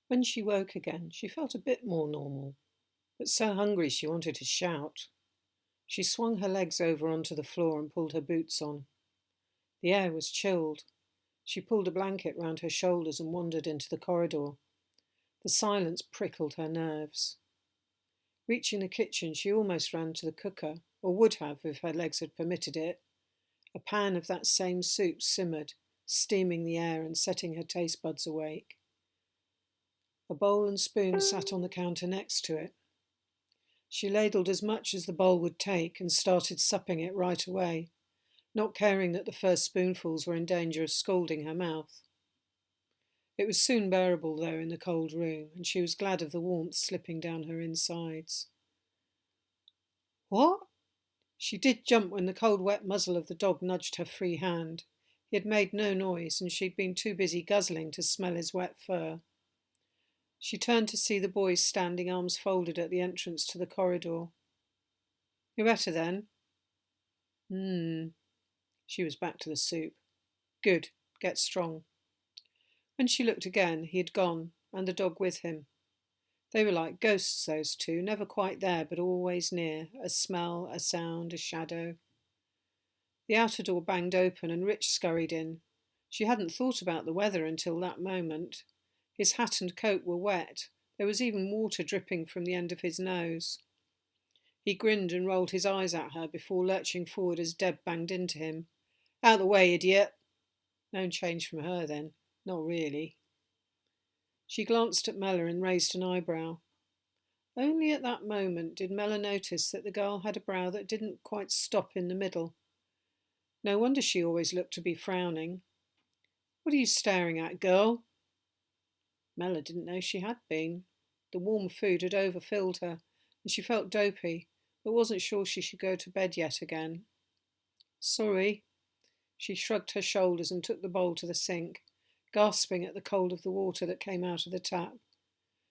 When she woke again, she felt a bit more normal, but so hungry she wanted to shout. She swung her legs over onto the floor and pulled her boots on. The air was chilled. She pulled a blanket round her shoulders and wandered into the corridor. The silence prickled her nerves. Reaching the kitchen, she almost ran to the cooker, or would have if her legs had permitted it. A pan of that same soup simmered, steaming the air and setting her taste buds awake. A bowl and spoon sat on the counter next to it. She ladled as much as the bowl would take and started supping it right away, not caring that the first spoonfuls were in danger of scalding her mouth. It was soon bearable, though, in the cold room, and she was glad of the warmth slipping down her insides. What? She did jump when the cold, wet muzzle of the dog nudged her free hand. He had made no noise, and she'd been too busy guzzling to smell his wet fur. She turned to see the boys standing arms folded at the entrance to the corridor. "You're better then?" She was back to the soup. "Good. Get strong." When she looked again, he had gone, and the dog with him. They were like ghosts, those two, never quite there, but always near, a smell, a sound, a shadow. The outer door banged open, and Rich scurried in. She hadn't thought about the weather until that moment. His hat and coat were wet. There was even water dripping from the end of his nose. He grinned and rolled his eyes at her before lurching forward as Deb banged into him. "Out the way, idiot!" No change from her, then. Not really. She glanced at Mella and raised an eyebrow. Only at that moment did Mella notice that the girl had a brow that didn't quite stop in the middle. No wonder she always looked to be frowning. "What are you staring at, girl?" Mella didn't know she had been. The warm food had overfilled her, and she felt dopey, but wasn't sure she should go to bed yet again. "Sorry." She shrugged her shoulders and took the bowl to the sink, gasping at the cold of the water that came out of the tap.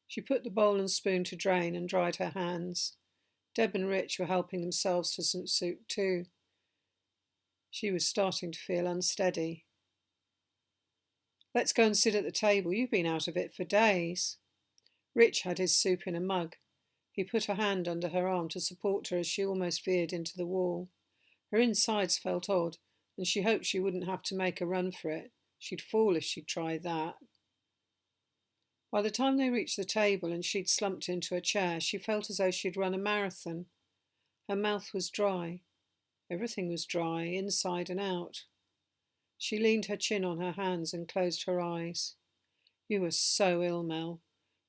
She put the bowl and spoon to drain and dried her hands. Deb and Rich were helping themselves to some soup too. She was starting to feel unsteady. "Let's go and sit at the table. You've been out of it for days." Rich had his soup in a mug. He put a hand under her arm to support her as she almost veered into the wall. Her insides felt odd, and she hoped she wouldn't have to make a run for it. She'd fall if she'd tried that. By the time they reached the table and she'd slumped into a chair, she felt as though she'd run a marathon. Her mouth was dry. Everything was dry, inside and out. She leaned her chin on her hands and closed her eyes. "You were so ill, Mel.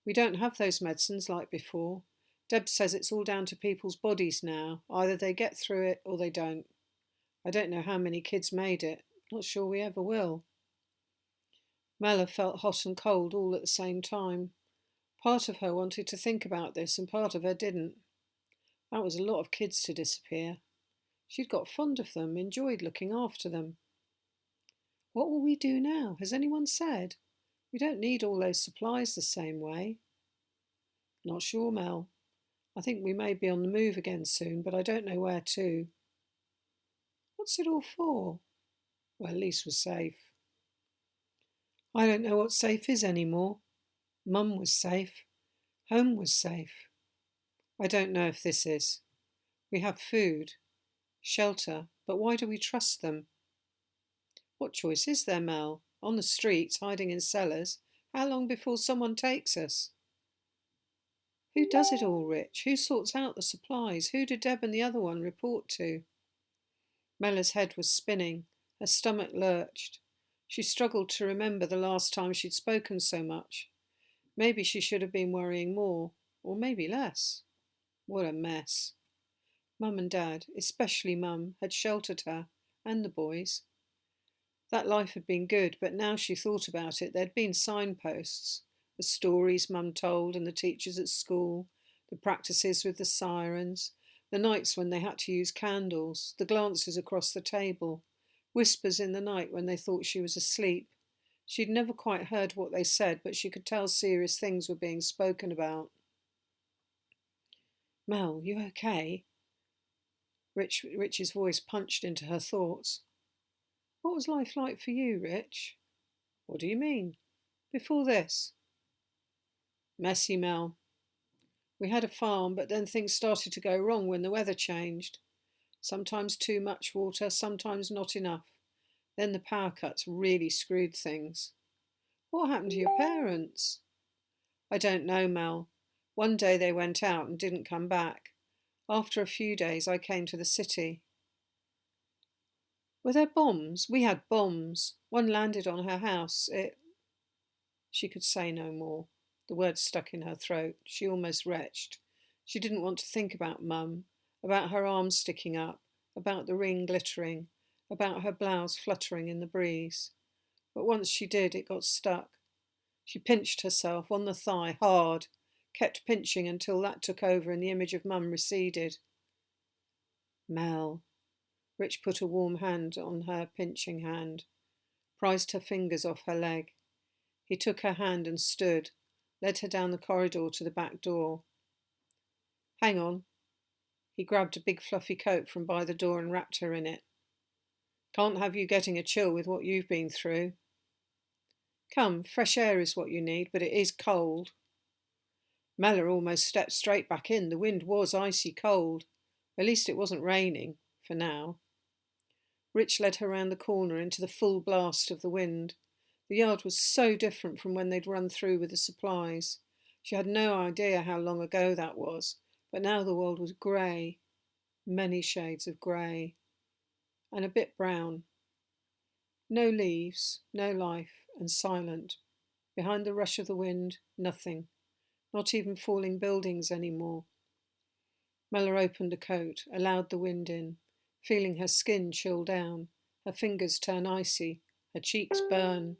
We don't have those medicines like before. Deb says it's all down to people's bodies now. Either they get through it or they don't. I don't know how many kids made it. Not sure we ever will." Mella felt hot and cold all at the same time. Part of her wanted to think about this and part of her didn't. That was a lot of kids to disappear. She'd got fond of them, enjoyed looking after them. "What will we do now? Has anyone said? We don't need all those supplies the same way." "Not sure, Mel. I think we may be on the move again soon, but I don't know where to." "What's it all for?" "Well, at least we're safe." "I don't know what safe is anymore. Mum was safe. Home was safe. I don't know if this is. We have food, shelter, but why do we trust them?" "What choice is there, Mel? On the streets, hiding in cellars. How long before someone takes us?" "Who does it all, Rich? Who sorts out the supplies? Who do Deb and the other one report to?" Mella's head was spinning. Her stomach lurched. She struggled to remember the last time she'd spoken so much. Maybe she should have been worrying more, or maybe less. What a mess. Mum and Dad, especially Mum, had sheltered her, and the boys. That life had been good, but now she thought about it, there'd been signposts. The stories Mum told and the teachers at school, the practices with the sirens, the nights when they had to use candles, the glances across the table, whispers in the night when they thought she was asleep. She'd never quite heard what they said, but she could tell serious things were being spoken about. "Mel, you okay?" Rich's voice punched into her thoughts. "What was life like for you, Rich?" "What do you mean?" "Before this." Messy, Mel. We had a farm, but then things started to go wrong when the weather changed. Sometimes too much water, sometimes not enough. Then the power cuts really screwed things. What happened to your parents? I don't know, Mel. One day they went out and didn't come back. After a few days, I came to the city. Were there bombs? We had bombs. One landed on her house. She could say no more. The words stuck in her throat. She almost retched. She didn't want to think about Mum, about her arms sticking up, about the ring glittering, about her blouse fluttering in the breeze. But once she did, it got stuck. She pinched herself on the thigh hard, kept pinching until that took over and the image of Mum receded. Mel. Rich put a warm hand on her pinching hand, prized her fingers off her leg. He took her hand and stood, led her down the corridor to the back door. Hang on. He grabbed a big fluffy coat from by the door and wrapped her in it. Can't have you getting a chill with what you've been through. Come, fresh air is what you need, but it is cold. Mella almost stepped straight back in. The wind was icy cold. At least it wasn't raining, for now. Rich led her round the corner into the full blast of the wind. The yard was so different from when they'd run through with the supplies. She had no idea how long ago that was, but now the world was grey, many shades of grey, and a bit brown. No leaves, no life, and silent. Behind the rush of the wind, nothing. Not even falling buildings anymore. Mella opened the coat, allowed the wind in, feeling her skin chill down, her fingers turn icy, her cheeks burn.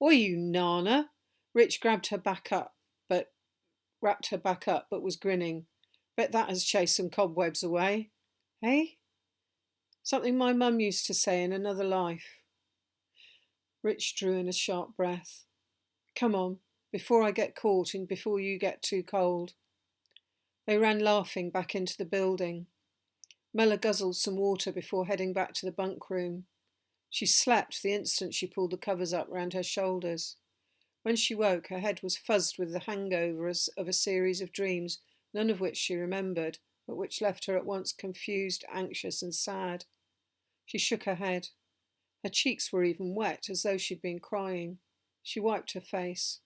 Oi, you Nana! Rich grabbed her back up, but was grinning. Bet that has chased some cobwebs away. Eh? Something my mum used to say in another life. Rich drew in a sharp breath. Come on, before I get caught and before you get too cold. They ran laughing back into the building. Mella guzzled some water before heading back to the bunk room. She slept the instant she pulled the covers up round her shoulders. When she woke, her head was fuzzed with the hangover of a series of dreams, none of which she remembered, but which left her at once confused, anxious and sad. She shook her head. Her cheeks were even wet, as though she'd been crying. She wiped her face.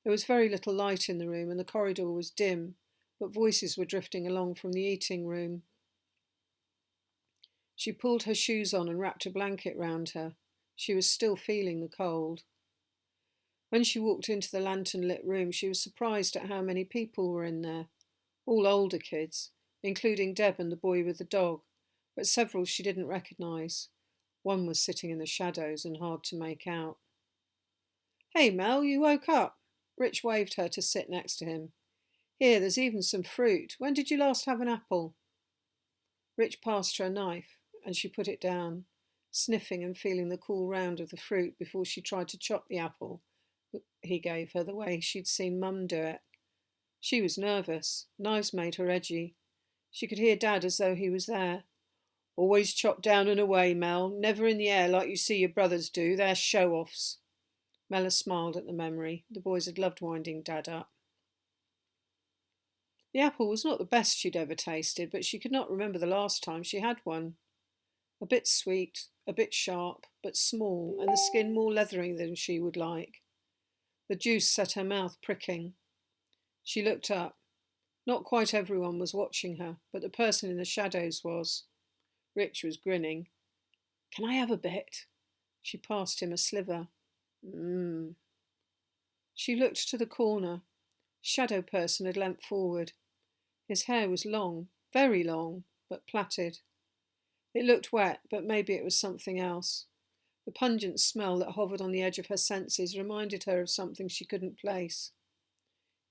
There was very little light in the room, and the corridor was dim, but voices were drifting along from the eating room. She pulled her shoes on and wrapped a blanket round her. She was still feeling the cold. When she walked into the lantern-lit room, she was surprised at how many people were in there. All older kids, including Deb and the boy with the dog, but several she didn't recognise. One was sitting in the shadows and hard to make out. Hey, Mel, you woke up. Rich waved her to sit next to him. Here, there's even some fruit. When did you last have an apple? Rich passed her a knife, and she put it down, sniffing and feeling the cool round of the fruit before she tried to chop the apple he gave her the way she'd seen Mum do it. She was nervous. Knives made her edgy. She could hear Dad as though he was there. Always chop down and away, Mel. Never in the air like you see your brothers do. They're show-offs. Mella smiled at the memory. The boys had loved winding Dad up. The apple was not the best she'd ever tasted, but she could not remember the last time she had one. A bit sweet, a bit sharp, but small, and the skin more leathery than she would like. The juice set her mouth pricking. She looked up. Not quite everyone was watching her, but the person in the shadows was. Rich was grinning. Can I have a bit? She passed him a sliver. She looked to the corner. Shadow person had leant forward. His hair was long, very long, but plaited. It looked wet, but maybe it was something else. The pungent smell that hovered on the edge of her senses reminded her of something she couldn't place.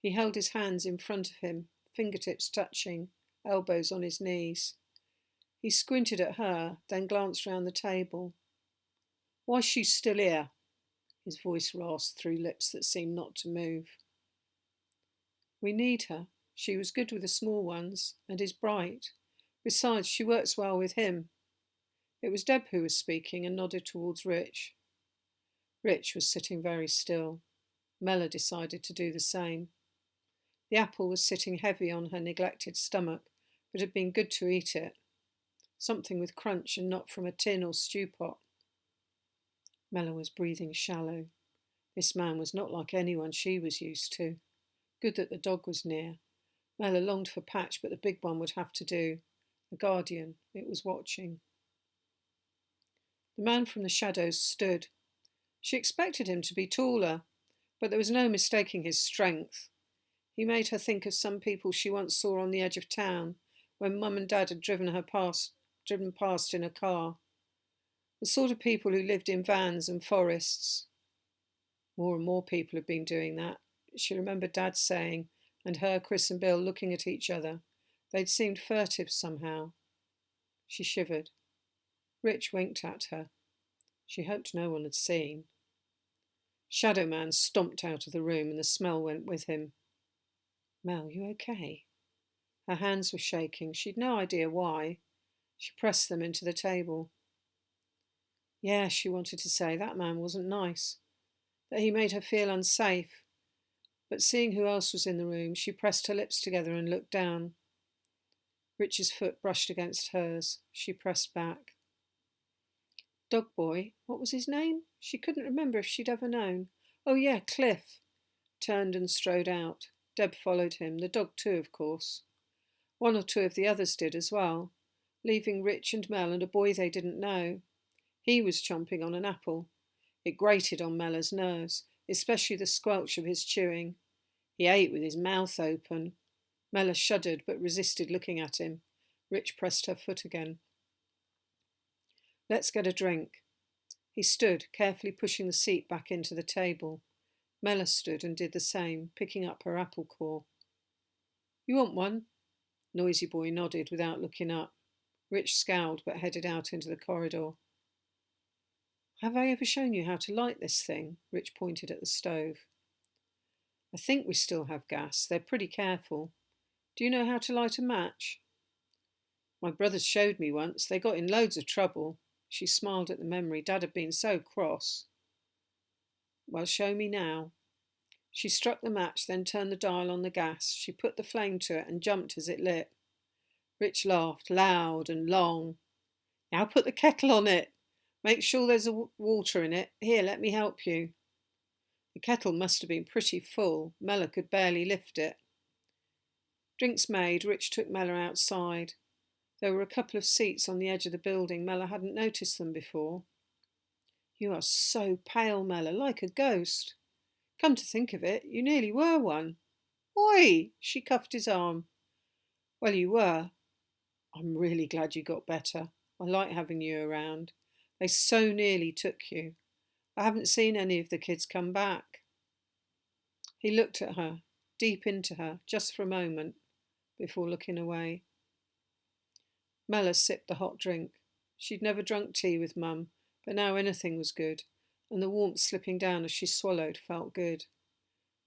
He held his hands in front of him, fingertips touching, elbows on his knees. He squinted at her, then glanced round the table. Why's she still here? His voice rasped through lips that seemed not to move. We need her. She was good with the small ones, and is bright. Besides, she works well with him. It was Deb who was speaking and nodded towards Rich. Rich was sitting very still. Mella decided to do the same. The apple was sitting heavy on her neglected stomach, but it had been good to eat it. Something with crunch and not from a tin or stew pot. Mella was breathing shallow. This man was not like anyone she was used to. Good that the dog was near. Mella longed for Patch, but the big one would have to do. The guardian, it was watching. The man from the shadows stood. She expected him to be taller, but there was no mistaking his strength. He made her think of some people she once saw on the edge of town, when Mum and Dad had driven past in a car. The sort of people who lived in vans and forests. More and more people had been doing that. She remembered Dad saying, and her, Chris and Bill looking at each other. They'd seemed furtive somehow. She shivered. Rich winked at her. She hoped no one had seen. Shadow Man stomped out of the room and the smell went with him. Mel, you okay? Her hands were shaking. She'd no idea why. She pressed them into the table. Yeah, she wanted to say, that man wasn't nice. That he made her feel unsafe. But seeing who else was in the room, she pressed her lips together and looked down. Rich's foot brushed against hers. She pressed back. Dog boy, what was his name? She couldn't remember if she'd ever known. Oh yeah, Cliff. Turned and strode out. Deb followed him, the dog too, of course. One or two of the others did as well, leaving Rich and Mel and a boy they didn't know. He was chomping on an apple. It grated on Mella's nerves, especially the squelch of his chewing. He ate with his mouth open. Mella shuddered but resisted looking at him. Rich pressed her foot again. Let's get a drink. He stood, carefully pushing the seat back into the table. Mella stood and did the same, picking up her apple core. You want one? Noisy boy nodded without looking up. Rich scowled but headed out into the corridor. Have I ever shown you how to light this thing? Rich pointed at the stove. I think we still have gas. They're pretty careful. Do you know how to light a match? My brothers showed me once. They got in loads of trouble. She smiled at the memory. Dad had been so cross. Well, show me now. She struck the match, then turned the dial on the gas. She put the flame to it and jumped as it lit. Rich laughed, loud and long. Now put the kettle on it. Make sure there's water in it. Here, let me help you. The kettle must have been pretty full. Mella could barely lift it. Drinks made, Rich took Mella outside. There were a couple of seats on the edge of the building. Mella hadn't noticed them before. You are so pale, Mella, like a ghost. Come to think of it, you nearly were one. Oi! She cuffed his arm. Well, you were. I'm really glad you got better. I like having you around. They so nearly took you. I haven't seen any of the kids come back. He looked at her, deep into her, just for a moment, before looking away. Mella sipped the hot drink. She'd never drunk tea with Mum, but now anything was good, and the warmth slipping down as she swallowed felt good.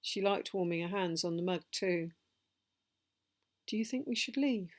She liked warming her hands on the mug too. Do you think we should leave?